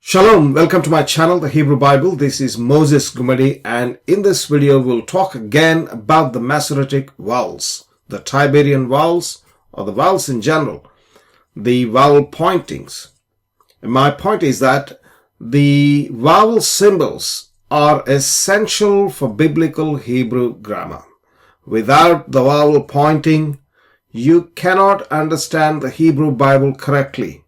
Shalom, welcome to my channel, The Hebrew Bible. This is Moses Gumadi, and in this video we'll talk again about the Masoretic vowels, the Tiberian vowels, or the vowels in general, the vowel pointings. And my point is that the vowel symbols are essential for biblical Hebrew grammar. Without the vowel pointing, you cannot understand the Hebrew Bible correctly.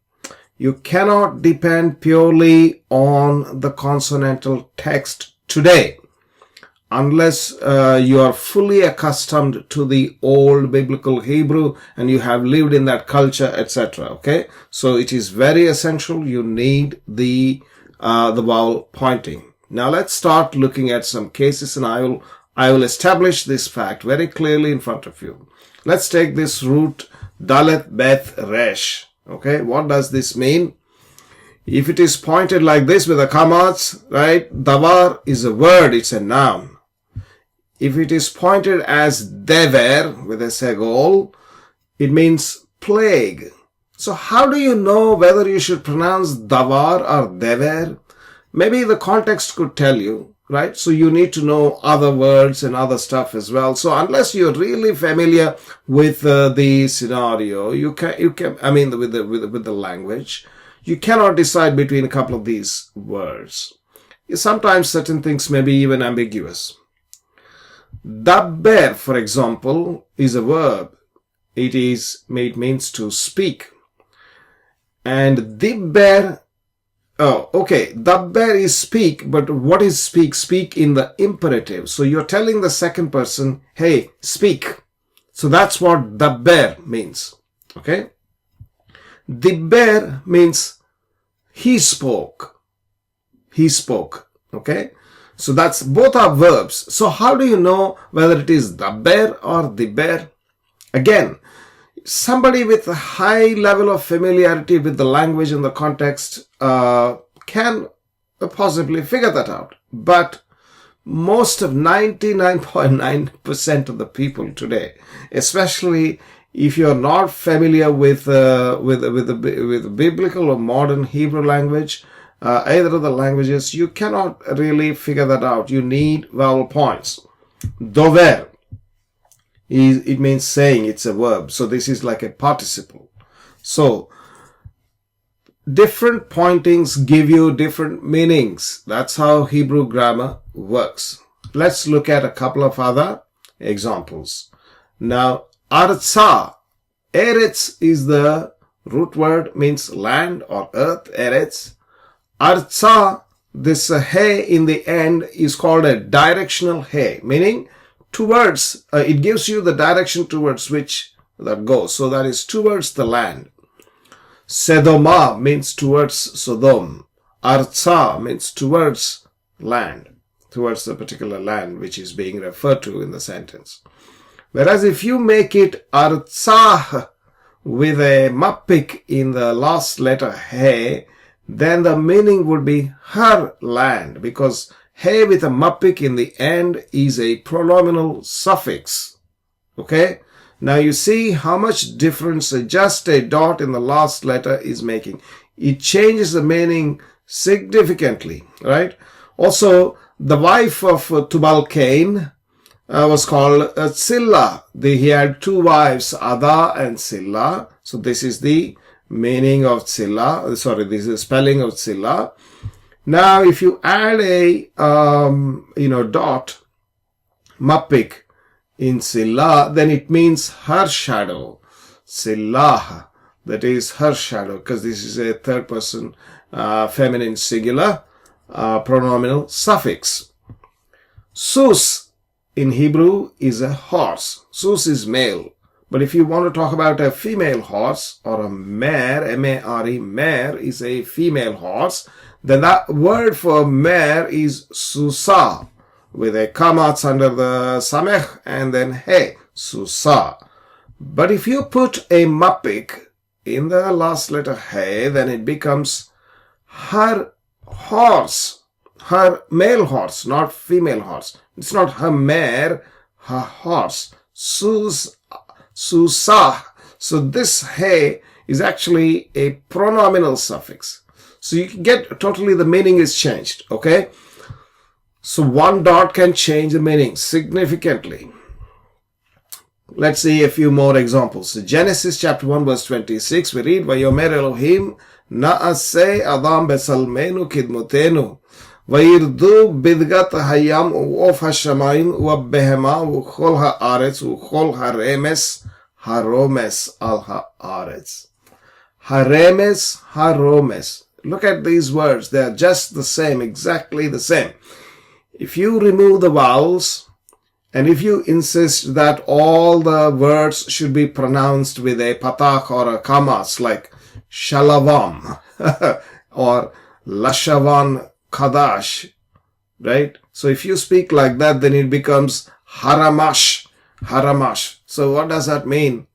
You cannot depend purely on the consonantal text today unless you are fully accustomed to the old biblical Hebrew and you have lived in that culture, etc. Okay, so it is very essential. You need the vowel pointing. Now let's start looking at some cases, and I will establish this fact very clearly in front of you. Let's take this root Dalet Beth Resh. Okay, what does this mean? If it is pointed like this with the commas, right, davar is a word, it's a noun. If it is pointed as dever with a segol, it means plague. So how do you know whether you should pronounce davar or dever? Maybe the context could tell you, right? So you need to know other words and other stuff as well. So unless you're really familiar with the scenario, you can. I mean, with the language, you cannot decide between a couple of these words. Sometimes certain things may be even ambiguous. Dabber, for example, is a verb. It means to speak. And dibber. Oh, okay. Dabber is speak, but what is speak? Speak in the imperative. So you're telling the second person, hey, speak. So that's what dabber means. Okay. Dibber means he spoke. He spoke. Okay. So that's both are verbs. So how do you know whether it is dabber or dibber? Again, somebody with a high level of familiarity with the language and the context can possibly figure that out. But most of 99.9% of the people today, especially if you're not familiar with the biblical or modern Hebrew language, either of the languages, you cannot really figure that out. You need vowel points. Dover. It means saying, it's a verb. So this is like a participle. So different pointings give you different meanings. That's how Hebrew grammar works. Let's look at a couple of other examples. Now, Arza. Eretz is the root word, means land or earth, Eretz. Arza, this he in the end is called a directional he, meaning towards, it gives you the direction towards which that goes. So that is towards the land. Sedoma means towards Sodom. Arza means towards land, towards the particular land which is being referred to in the sentence. Whereas if you make it Arza with a mapik in the last letter he, then the meaning would be her land, because he with a mapik in the end is a pronominal suffix. Okay? Now you see how much difference just a dot in the last letter is making. It changes the meaning significantly, right? Also, the wife of Tubal Cain was called Zillah. He had two wives, Ada and Zillah. So this is the meaning of Zillah. Sorry, this is the spelling of Zillah. Now, if you add a, dot, mapik in Zillah, then it means her shadow. Zillah, that is her shadow, because this is a third person feminine singular pronominal suffix. Sus in Hebrew is a horse. Sus is male. But if you want to talk about a female horse or a mare, M-A-R-E, mare is a female horse, then that word for mare is Susa, with a kamatz under the samech and then he, Susa. But if you put a mapik in the last letter he, then it becomes her horse, her male horse, not female horse. It's not her mare, her horse. Susa. So this he is actually a pronominal suffix. So you can get totally the meaning is changed. Okay. So one dot can change the meaning significantly. Let's see a few more examples. Genesis chapter 1 verse 26, we read, Vayomer Elohim na'aseh Adam besalmenu kidmotenu vayirdu bidgat hayam u'of hashamayim u'abbehema u'chol ha'aretz u'chol haremes haromes al ha'aretz. Haremes haromes. Look at these words. They are just the same, exactly the same. If you remove the vowels, and if you insist that all the words should be pronounced with a patach or a kamas, like shalavam or lashavan kadash, right? So if you speak like that, then it becomes haramash, haramash. So what does that mean?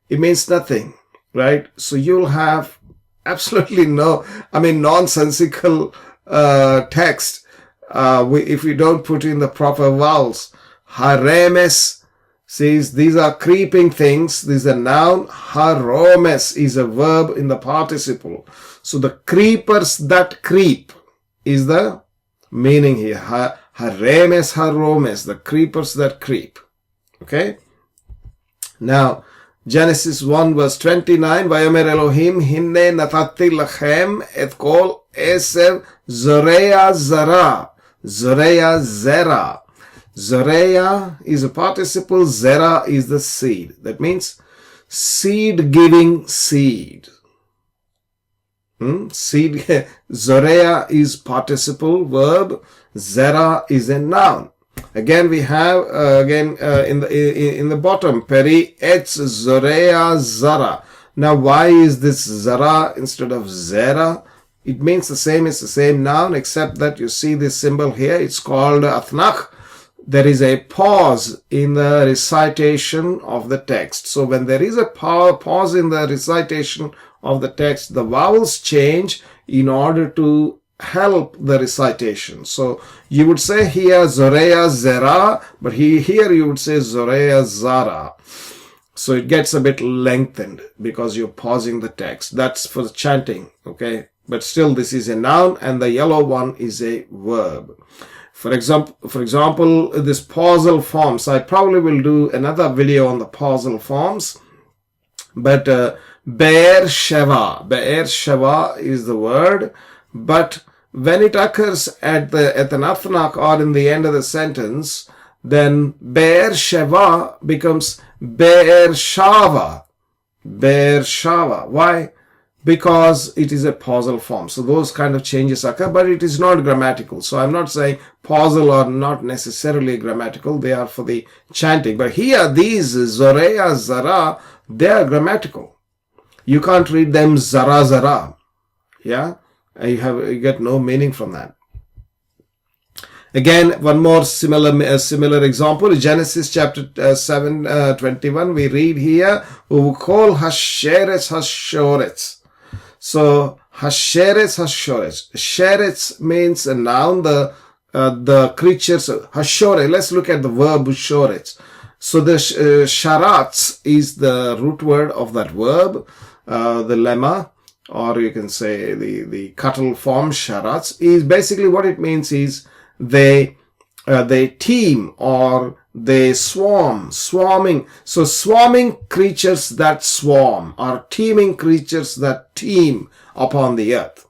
It means nothing, right? So you'll have absolutely nonsensical text if you don't put in the proper vowels. Haremes says these are creeping things. This is a noun. Haromes is a verb in the participle. So the creepers that creep is the meaning here. Haremes haromes, the creepers that creep. Okay. Now, Genesis 1 verse 29, Vayomer Elohim hinne natati lachem et kol esev zoreya zara. Zoreya zera. Zoreya is a participle, zera is the seed. That means seed-giving seed. Seed. Zoreya is participle verb, zera is a noun. Again, we have in the bottom, peri etz zoreya zara. Now, why is this zara instead of zera? It means the same. It's the same noun, except that you see this symbol here. It's called Tanach. There is a pause in the recitation of the text. So when there is a pause in the recitation of the text, the vowels change in order to help the recitation. So you would say here Zoreya Zera, but here you would say Zoreya Zara. So it gets a bit lengthened because you're pausing the text. That's for chanting, okay? But still this is a noun and the yellow one is a verb. For example, this pausal forms. I probably will do another video on the pausal forms. But Be'er Sheva is the word. But when it occurs at the Nathanach or in the end of the sentence, then Be'er Sheva becomes Be'er Shava. Be'er Shava. Why? Because it is a pausal form. So those kind of changes occur, but it is not grammatical. So I'm not saying pausal are not necessarily grammatical. They are for the chanting. But here, these Zoreya, Zara, they are grammatical. You can't read them Zara, Zara. Yeah? You get no meaning from that. Again, one more similar example. Genesis chapter 7:21. We read here, Ukol Hasheretz Hashoretz. So Hasheretz Hashoretz. Sheretz means a noun. The creatures Hashoretz. Let's look at the verb Shoretz. So the sharatz is the root word of that verb. The lemma, or you can say the cattle form sharatz, is basically what it means is they team or they swarming. So swarming creatures that swarm or teeming creatures that teem upon the earth.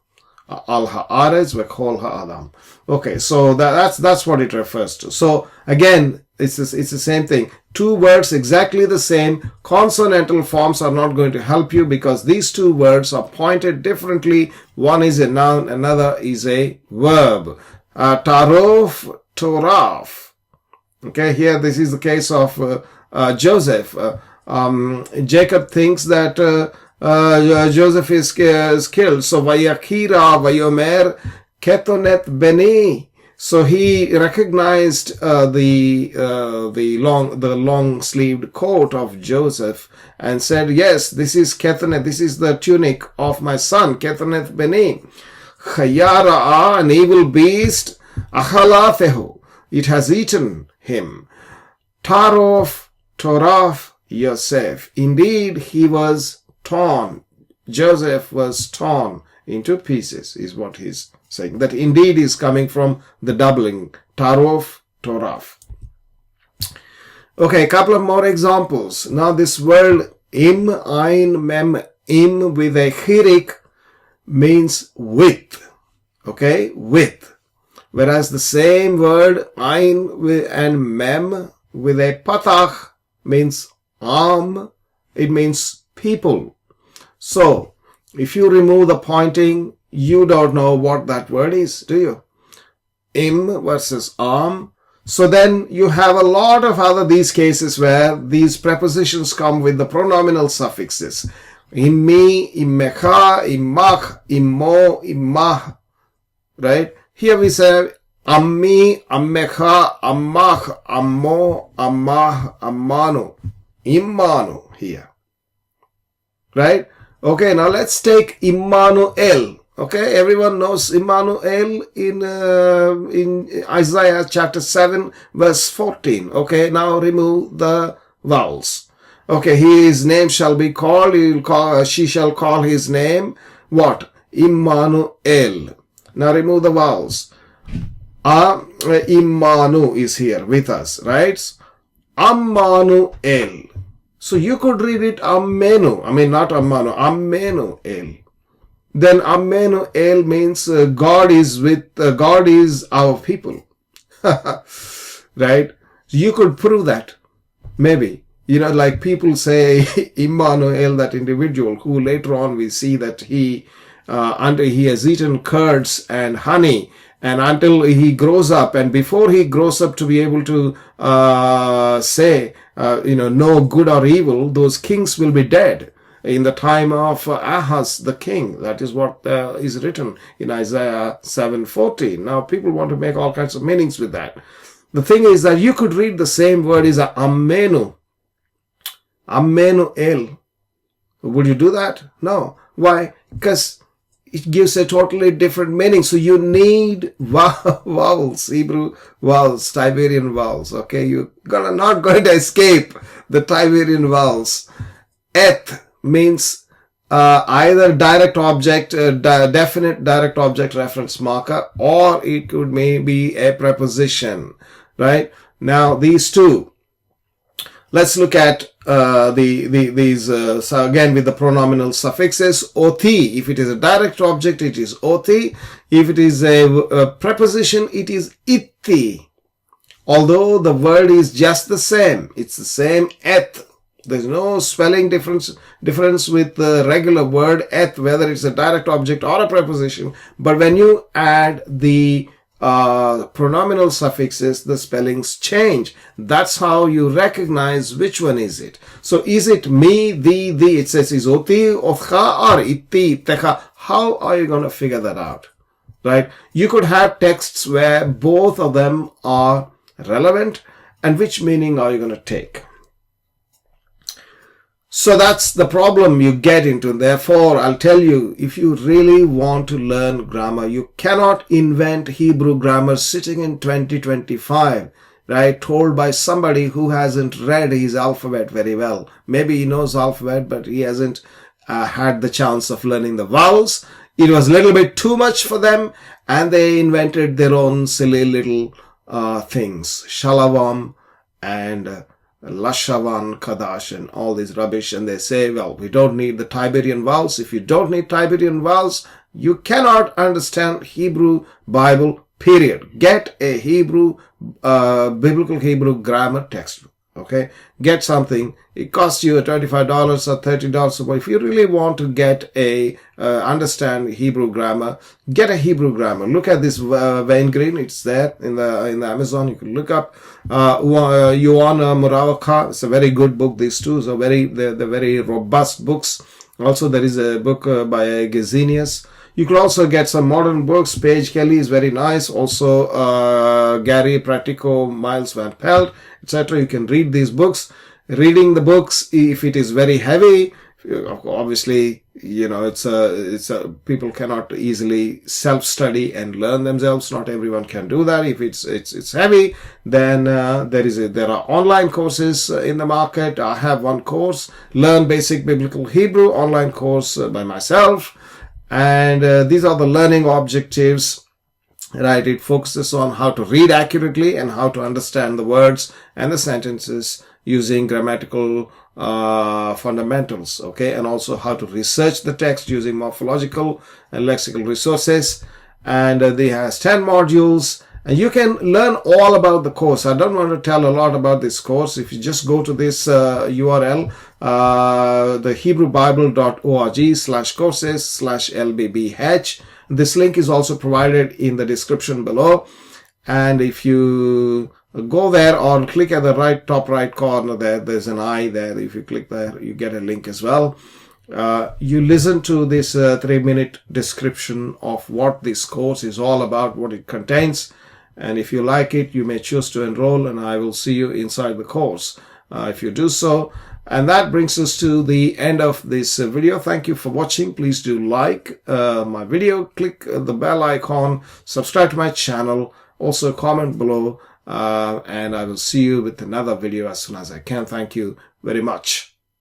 Al ha'aretz v'kol ha'adam. Okay, so that's what it refers to. So again, it's the same thing. Two words exactly the same. Consonantal forms are not going to help you because these two words are pointed differently. One is a noun, another is a verb. Tarof, Toraf. Okay, here this is the case of Joseph. Jacob thinks that Joseph is killed. So Vayakira, Vayomer, Ketonet Beni. So he recognized the long-sleeved coat of Joseph and said, "Yes, this is Ketonet. This is the tunic of my son, Ketonet Beni." Chayara, an evil beast, Achalathehu, it has eaten him. Tarof, Toraf, Yosef, indeed he was torn. Joseph was torn. into pieces, is what he's saying. That indeed is coming from the doubling, tarof, toraf. Okay, a couple of more examples. Now this word im, ein, mem, im with a chirik means with. Okay, with. Whereas the same word ein and mem with a patach means it means people. So, if you remove the pointing, you don't know what that word is, do you? Im versus So then you have a lot of these cases where these prepositions come with the pronominal suffixes. Immi, immecha, immach, immo, immah. Right? Here we say ammi, ammecha, ammach, ammo, ammah, ammanu. Immanu here. Right? Okay, now let's take Immanuel. Okay, everyone knows Immanuel in Isaiah chapter 7 verse 14. Okay, now remove the vowels. Okay, his name shall be called, she shall call his name, what? Immanuel. Now remove the vowels. Immanu is here with us, right? Ammanuel. So you could read it Ammenu. I mean, not Ammanu, Ammenuel. Then Ammenuel means God is our people. Right? You could prove that. Maybe. Like people say Immanuel, that individual who later on we see that he has eaten curds and honey, and until he grows up, and before he grows up to be able to say, no good or evil, those kings will be dead. In the time of Ahaz, the king. That is what is written in Isaiah 7:14. Now, people want to make all kinds of meanings with that. The thing is that you could read the same word is Ammenu. Ammenuel. Would you do that? No. Why? Because it gives a totally different meaning. So you need vowels, Hebrew vowels, Tiberian vowels. Okay, you're not going to escape the Tiberian vowels. Eth means either direct object, definite direct object reference marker, or it could maybe a preposition. Right? Now these two. Let's look at these. So again, with the pronominal suffixes, oti. If it is a direct object, it is oti. If it is a preposition, it is itti. Although the word is just the same, it's the same eth. There's no spelling difference with the regular word eth, whether it's a direct object or a preposition. But when you add the pronominal suffixes, the spellings change. That's how you recognize which one is it. So is it me, thee? It says is oti, otcha, or itti, techa. How are you going to figure that out? Right? You could have texts where both of them are relevant, and which meaning are you going to take? So that's the problem you get into. Therefore, I'll tell you, if you really want to learn grammar, you cannot invent Hebrew grammar sitting in 2025, right? Told by somebody who hasn't read his alphabet very well. Maybe he knows alphabet, but he hasn't had the chance of learning the vowels. It was a little bit too much for them, and they invented their own silly little things. Shalavam and Lashavan, Kadash, and all this rubbish, and they say, well, we don't need the Tiberian vowels. If you don't need Tiberian vowels, you cannot understand Hebrew Bible, period. Get a biblical Hebrew grammar textbook. Okay, get something. It costs you $25 or $30. But if you really want to get understand Hebrew grammar, get a Hebrew grammar. Look at this Wayne Green. It's there in the Amazon. You can look up Ioana Murawaka. It's a very good book. These two, so they're very robust books. Also, there is a book by Gesenius. You could also get some modern books. Paige Kelly is very nice. Also, Gary Pratico, Miles Van Pelt, etc. You can read these books. Reading the books, if it is very heavy, obviously, people cannot easily self-study and learn themselves. Not everyone can do that. If it's heavy, then there are online courses in the market. I have one course, Learn Basic Biblical Hebrew, online course by myself. And these are the learning objectives. Right, it focuses on how to read accurately and how to understand the words and the sentences using grammatical fundamentals, okay, and also how to research the text using morphological and lexical resources. And it has 10 modules, and you can learn all about the course. I don't want to tell a lot about this course. If you just go to this URL, the HebrewBible.org/courses/LBBH. This link is also provided in the description below. And if you go there or click at the top right corner there's an I there. If you click there, you get a link as well. You listen to this 3-minute description of what this course is all about, what it contains. And if you like it, you may choose to enroll, and I will see you inside the course if you do so. And that brings us to the end of this video. Thank you for watching. Please do like my video, click the bell icon, subscribe to my channel, also comment below, and I will see you with another video as soon as I can. Thank you very much.